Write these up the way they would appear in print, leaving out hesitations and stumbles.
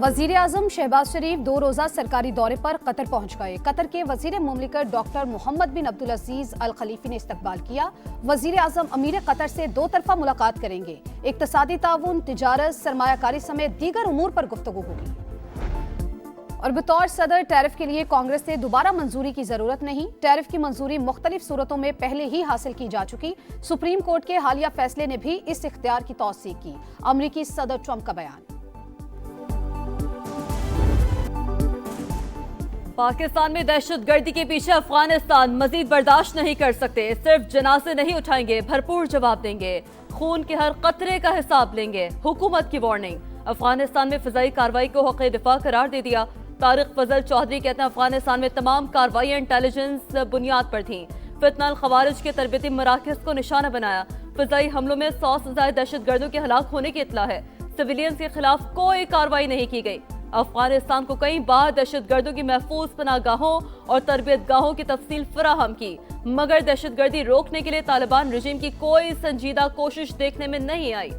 वजीर आजम शहबाज शरीफ 2 रोजा सरकारी दौरे पर कतर पहुंच गए। कतर के वजीर मुमलिकत डॉक्टर मोहम्मद बिन अब्दुल अजीज अल खलीफी ने इस्तकबाल किया। वजीर आजम अमीर कतर से 2 तरफा मुलाकात करेंगे। इक्तसादी ताउन, तिजारत, सरमायाकारी समेत दीगर उमूर पर गुफ्तगू होगी। और बतौर सदर टैरिफ के लिए कांग्रेस से दोबारा मंजूरी की जरूरत नहीं। टैरिफ की मंजूरी मुख्तलिफ सूरतों में पहले ही हासिल की जा चुकी। सुप्रीम कोर्ट के हालिया फैसले ने भी इस इख्तियार की तौसीक की। अमरीकी सदर ट्रंप का बयान। पाकिस्तान में दहशतगर्दी के पीछे अफगानिस्तान मजीद बर्दाश्त नहीं कर सकते। सिर्फ जनाजे नहीं उठाएंगे, भरपूर जवाब देंगे। खून के हर कतरे का हिसाब लेंगे। हुकूमत की वार्निंग। अफगानिस्तान में फिजाई कार्रवाई को हक़ दिफा करार दे दिया। तारिक फजल चौधरी कहते हैं अफगानिस्तान में तमाम कार्रवाई इंटेलिजेंस बुनियाद पर थी। फितना खवारिज के तरबती मराकज़ को निशाना बनाया। फिजाई हमलों में 100 से ज्यादा दहशतगर्दों के हलाक होने की इत्तला है। सिविलियंस के खिलाफ कोई कार्रवाई नहीं की गई। अफगानिस्तान को कई बार दहशतगर्दों की महफूज पनाहगाहों और तरबियत गाहों की तफसील फराहम की, मगर दहशतगर्दी रोकने के लिए तालिबान रजीम की कोई संजीदा कोशिश देखने में नहीं आई।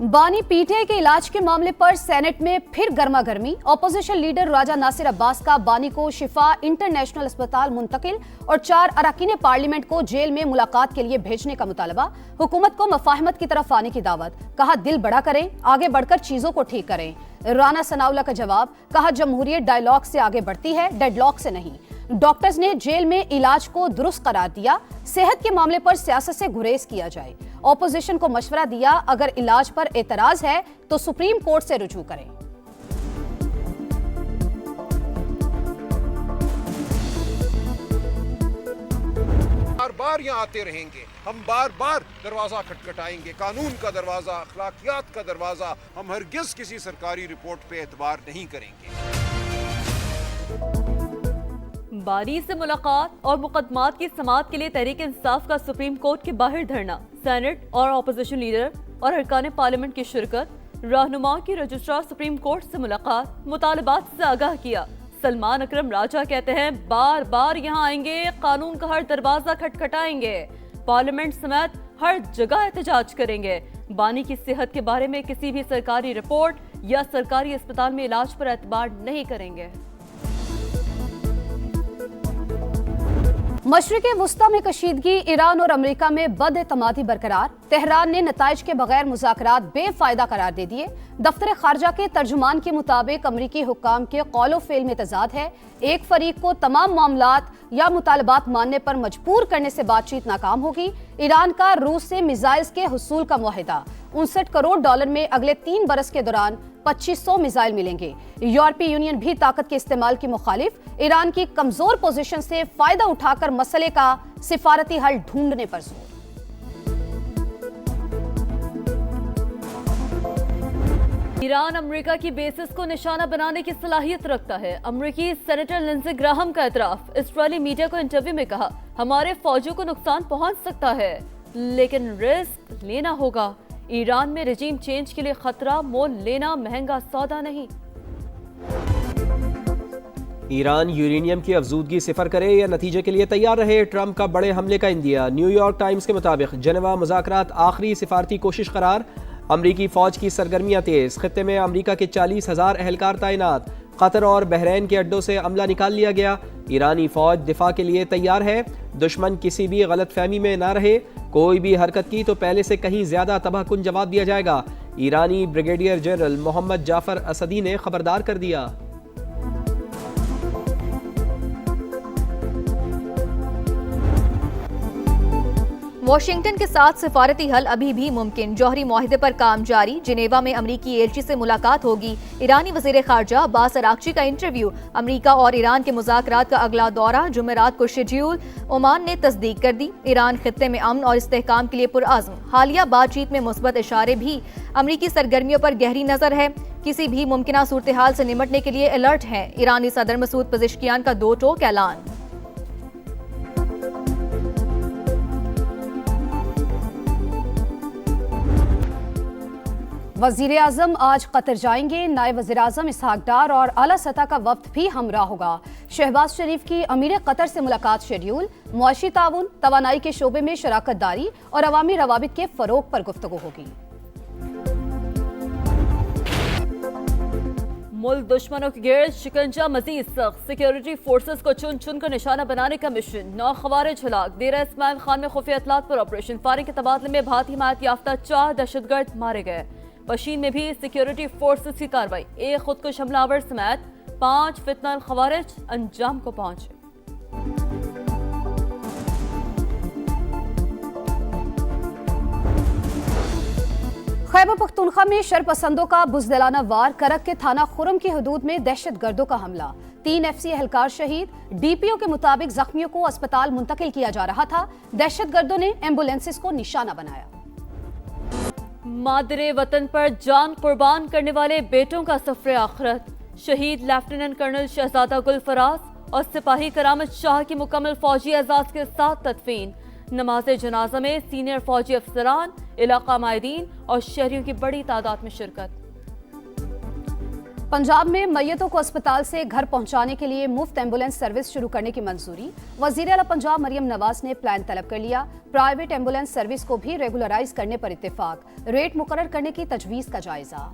बानी पीटीआई के इलाज के मामले पर सेनेट में फिर गर्मा गर्मी। ऑपोजिशन लीडर राजा नासिर अब्बास का बानी को शिफा इंटरनेशनल अस्पताल मुंतकिल और 4 अरकान पार्लियामेंट को जेल में मुलाकात के लिए भेजने का मुतालबा। हुकूमत को मफाहमत की तरफ आने की दावत। कहा दिल बड़ा करें, आगे बढ़कर चीजों को ठीक करें। राना सनाउल्लाह का जवाब। कहा जमहूरियत डायलॉग से आगे बढ़ती है, डेडलॉक से नहीं। डॉक्टर्स ने जेल में इलाज को दुरुस्त करार दिया। सेहत के मामले पर सियासत से गुरेज किया जाए। ऑपोजिशन को मशवरा दिया, अगर इलाज पर एतराज है तो सुप्रीम कोर्ट से रुजू करें। बार बार यहाँ आते रहेंगे, हम बार बार दरवाजा खटखटाएंगे, कानून का दरवाजा, अखलाकियात का दरवाजा। हम हरगिज किसी सरकारी रिपोर्ट पे एतबार नहीं करेंगे। बारी से मुलाकात और मुकदमात की समाअत के लिए तहरीक इंसाफ का सुप्रीम कोर्ट के बाहर धरना। सेनेट और ऑपोजिशन लीडर और अरकान पार्लियामेंट की शिरकत। रहनुमा की रजिस्ट्रार सुप्रीम कोर्ट से मुलाकात, मुतालबात से आगाह किया। सलमान अकरम राजा कहते हैं बार बार यहाँ आएंगे, कानून का हर दरवाजा खटखटाएंगे, पार्लियामेंट समेत हर जगह एहतजाज करेंगे। बानी की सेहत के बारे में किसी भी सरकारी रिपोर्ट या सरकारी अस्पताल में इलाज पर एतबार नहीं करेंगे। मशरिक़े वुस्ता में कशीदगी। ईरान और अमेरिका में बदएतमादी बरकरार। तेहरान ने नताइज के बगैर मुज़ाकरात बेफायदा करार दे दिए। दफ्तर खारजा के तर्जुमान के मुताबिक अमरीकी हुक्काम के कौलो फेल में तजाद है। एक फरीक को तमाम मामलात या मुतालबात मानने पर मजबूर करने से बातचीत नाकाम होगी। ईरान का रूस से मिसाइल्स के हुसूल का मुआहिदा। $59 करोड़ में अगले 3 बरस के दौरान 2500 मिसाइल मिलेंगे। यूरोपीय यूनियन भी ताकत के इस्तेमाल की मुखालिफ। ईरान की कमजोर पोजीशन से फायदा उठाकर मसले का सिफारती हल ढूंढने पर जोर। ईरान अमेरिका की बेसिस को निशाना बनाने की सलाहियत रखता है। अमेरिकी सेनेटर लिंडसे ग्राहम का एतराफ। इस्राएली मीडिया को इंटरव्यू में कहा हमारे फौजियों को नुकसान पहुंच सकता है, लेकिन रिस्क लेना होगा। ईरान में रजीम चेंज के लिए खतरा, मोल लेना महंगा सौदा नहीं। ईरान यूरेनियम की अफजूदगी सिफर करे या नतीजे के लिए तैयार रहे। ट्रंप का बड़े हमले का इंदिया। न्यूयॉर्क टाइम्स के मुताबिक जेनेवा मुज़ाकरात आखिरी सिफारती कोशिश करार। अमरीकी फौज की सरगर्मियां तेज। खित्ते में अमरीका के 40,000 एहलकार तैनात। कतर और बहरैन के अड्डों से अमला निकाल लिया गया। ईरानी फौज दिफा के लिए तैयार है। दुश्मन किसी भी गलत फहमी में ना रहे। कोई भी हरकत की तो पहले से कहीं ज्यादा तबाहकुन जवाब दिया जाएगा। ईरानी ब्रिगेडियर जनरल मोहम्मद जाफर असदी ने खबरदार कर दिया। वाशिंगटन के साथ सिफारती हल अभी भी मुमकिन। जौहरी मुआहिदे पर काम जारी। जिनेवा में अमरीकी एलची से मुलाकात होगी। ईरानी वजीर खारजा अब्बास अरागची का इंटरव्यू। अमरीका और ईरान के मुज़ाकरात का अगला दौरा जुमेरात को शेड्यूल। ओमान ने तस्दीक कर दी। ईरान खित्ते में अमन और इस्तेहकाम के लिए पुरअज़्म। हालिया बातचीत में मुस्बत इशारे भी। अमरीकी सरगर्मियों पर गहरी नजर है। किसी भी मुमकिन सूरत हाल से निमटने के लिए अलर्ट है। ईरानी सदर मसूद पज़ेश्कियान का 2 टोक ऐलान। वजीर आजम आज कतर जाएंगे। नायब वजीर आजम इसहाक डार और आला सतह का वफ्द भी हमरा होगा। शहबाज शरीफ की अमीर कतर से मुलाकात शेड्यूल। मुआशी ताउन, तवानाई के शोबे में शराकत दारी और अवामी रवाबित के फरोग पर गुफ्तगू होगी। मुल्क दुश्मनों की गिरद, शिकंजा मजीद सख्त। सिक्योरिटी फोर्सेस को चुन चुन कर निशाना बनाने का मिशन। 9 खवारिज हलाक। डेरा इस्माइल खान में खुफिया इत्तलात पर ऑपरेशन फायरिंग के तबादले में भारतीय हिमायत याफ्ता 4 दहशतगर्द मारे गए। पशीन में भी सिक्योरिटी फोर्सेस की कार्रवाई। एक खुदकुश हमलावर समेत 5 फितनल खवारिज अंजाम को पहुंचे। खैबर पख्तूनख्वा में शरपसंदों का बुज़दिलाना वार। करक के थाना खुरम की हदूद में दहशत गर्दों का हमला। 3 FC एहलकार शहीद। डीपीओ के मुताबिक जख्मियों को अस्पताल मुंतकिल किया जा रहा था। दहशत गर्दों ने एम्बुलेंसेस को निशाना बनाया। मादरे वतन पर जान कुर्बान करने वाले बेटों का सफर आखिरत। शहीद लेफ्टिनेंट कर्नल शहजादा गुल फराज और सिपाही करामत शाह की मुकम्मल फौजी एजाज के साथ तदफीन। नमाज जनाजा में सीनियर फौजी अफसरान, इलाका माहिदीन और शहरियों की बड़ी तादाद में शिरकत। पंजाब में मैयतों को अस्पताल से घर पहुंचाने के लिए मुफ्त एम्बुलेंस सर्विस शुरू करने की मंजूरी। वजीर आला पंजाब मरियम नवाज ने प्लान तलब कर लिया। प्राइवेट एम्बुलेंस सर्विस को भी रेगुलराइज करने पर इत्तेफाक। रेट मुकर्रर करने की तजवीज का जायजा।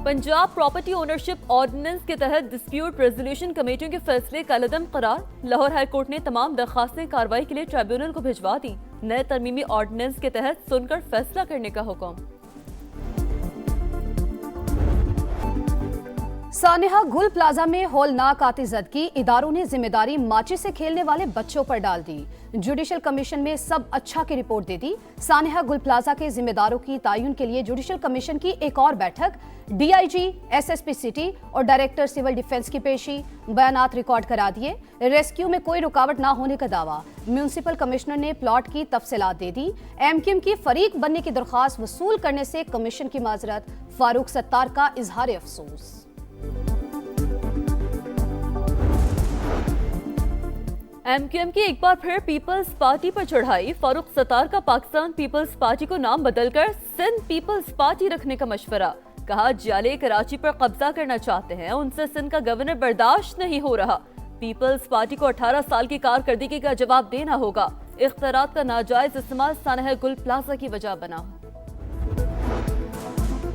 पंजाब प्रॉपर्टी ओनरशिप ऑर्डिनेंस के तहत डिस्प्यूट रेजोल्यूशन कमेटियों के फैसले कलअदम करार। लाहौर हाईकोर्ट ने तमाम दरखास्तें कार्रवाई के लिए ट्रिब्यूनल को भिजवा दी। नए तरमीमी ऑर्डिनेंस के तहत सुनकर फैसला करने का हुक्म। सानेहा गुल प्लाजा में हौलनाक आतिशबाजी। इदारों ने जिम्मेदारी माचिस से खेलने वाले बच्चों पर डाल दी। जुडिशल कमीशन में सब अच्छा की रिपोर्ट दे दी। सानेहा गुल प्लाजा के जिम्मेदारों की तायुन के लिए जुडिशल कमीशन की एक और बैठक। DIG, SSP सिटी और डायरेक्टर सिविल डिफेंस की पेशी। बयानात रिकॉर्ड करा दिए। रेस्क्यू में कोई रुकावट ना होने का दावा। म्यूनिसिपल कमिश्नर ने प्लॉट की तफसीलात दे दी। MQM की फरीक बनने की दरख्वास्त वसूल करने से कमीशन की माजरत। फारूक सत्तार का इजहार अफसोस। MQM की एक बार फिर पीपल्स पार्टी पर चढ़ाई। फारूक सत्तार का पाकिस्तान पीपल्स पार्टी को नाम बदलकर सिंध पीपल्स पार्टी रखने का मशवरा। कहा जाले कराची पर कब्जा करना चाहते हैं, उनसे सिंध का गवर्नर बर्दाश्त नहीं हो रहा। पीपल्स पार्टी को 18 साल की कारकर्दगी का जवाब देना होगा। इख्तियारात का नाजायज इस्तेमाल सानेहा गुल प्लाजा की वजह बना।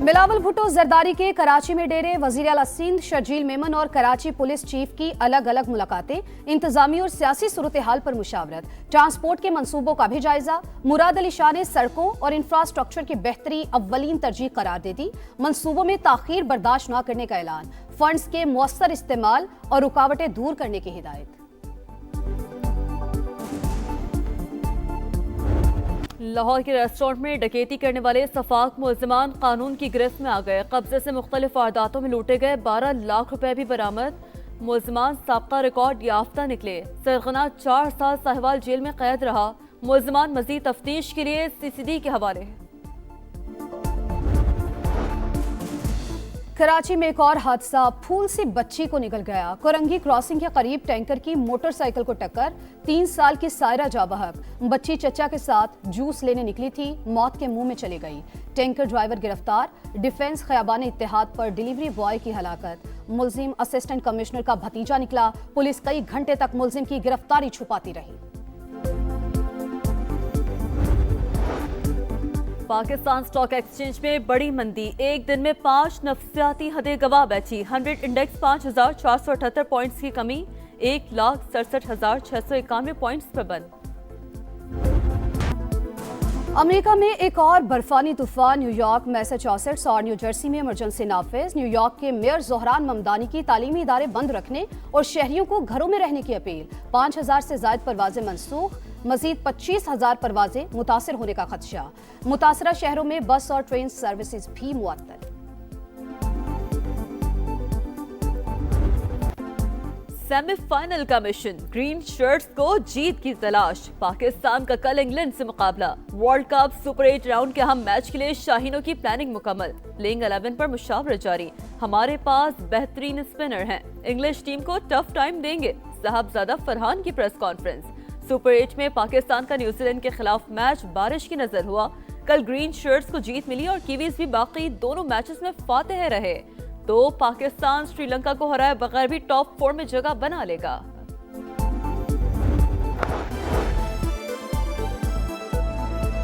बिलावल भुट्टो जरदारी के कराची में डेरे। वजीर आला सिंध शर्जील मेमन और कराची पुलिस चीफ की अलग अलग मुलाकातें। इंतजामी और सियासी सूरत हाल पर मुशावरत। ट्रांसपोर्ट के मंसूबों का भी जायजा। मुराद अली शाह ने सड़कों और इंफ्रास्ट्रक्चर की बेहतरी अव्वलीन तरजीह करार दे दी। मंसूबों में ताखीर बर्दाश्त न करने का ऐलान। फंड्स के मुअस्सर इस्तेमाल और रुकावटें दूर करने की हिदायत। लाहौर के रेस्टोरेंट में डकैती करने वाले सफाक मुलजिमान कानून की गिरफ्त में आ गए। कब्जे से मुख्तलिफ वारदातों में लूटे गए 12 लाख रुपए भी बरामद। मुलजिमान साबका रिकॉर्ड याफ्ता निकले। सरगना 4 साल साहिवाल जेल में कैद रहा। मुलजिमान मजीद तफ्तीश के लिए CCD के हवाले। कराची में एक और हादसा। फूल सी बच्ची को निकल गया। कोरंगी क्रॉसिंग के करीब टैंकर की मोटरसाइकिल को टक्कर। 3 साल की सायरा जाबहक। बच्ची चचा के साथ जूस लेने निकली थी, मौत के मुंह में चली गई। टैंकर ड्राइवर गिरफ्तार। डिफेंस खयाबान इत्तेहाद पर डिलीवरी बॉय की हलाकत। मुलजिम असिस्टेंट कमिश्नर का भतीजा निकला। पुलिस कई घंटे तक मुलजिम की गिरफ्तारी छुपाती रही। पाकिस्तान स्टॉक एक्सचेंज में बड़ी मंदी। एक दिन में 5 नफ्सियाती हदें गवा बैठी। 100 इंडेक्स 5,478 पॉइंट्स की कमी 1,67,691 पॉइंट्स पर बंद। अमेरिका में एक और बर्फानी तूफान। न्यूयॉर्क, मैसाचुसेट्स और न्यू जर्सी में इमरजेंसी नाफिज। न्यूयॉर्क के मेयर जोहरान ममदानी की तालीमी इदारे बंद रखने और शहरियों को घरों में रहने की अपील। 5,000 से ज्यादा परवाजें मनसूख। मजीद 25,000 परवाजें मुतासर होने का खदशा। मुतासरा शहरों में बस और ट्रेन सर्विसेज भी मुअत्तल। सेमीफाइनल का मिशन। ग्रीन शर्ट्स को जीत की तलाश। पाकिस्तान का कल इंग्लैंड से मुकाबला। वर्ल्ड कप सुपर 8 राउंड के अहम मैच के लिए शाहीनों की प्लानिंग मुकम्मल। प्लेइंग 11 पर मुशावरत जारी। हमारे पास बेहतरीन स्पिनर हैं, इंग्लिश टीम को टफ टाइम देंगे। साहबजादा फरहान की प्रेस कॉन्फ्रेंस। सुपर 8 में पाकिस्तान का न्यूजीलैंड के खिलाफ मैच बारिश की नजर हुआ। कल ग्रीन शर्ट्स को जीत मिली और कीवीज भी बाकी दोनों मैचेस में फातेह रहे। तो पाकिस्तान श्रीलंका को हराए बगैर भी टॉप 4 में जगह बना लेगा।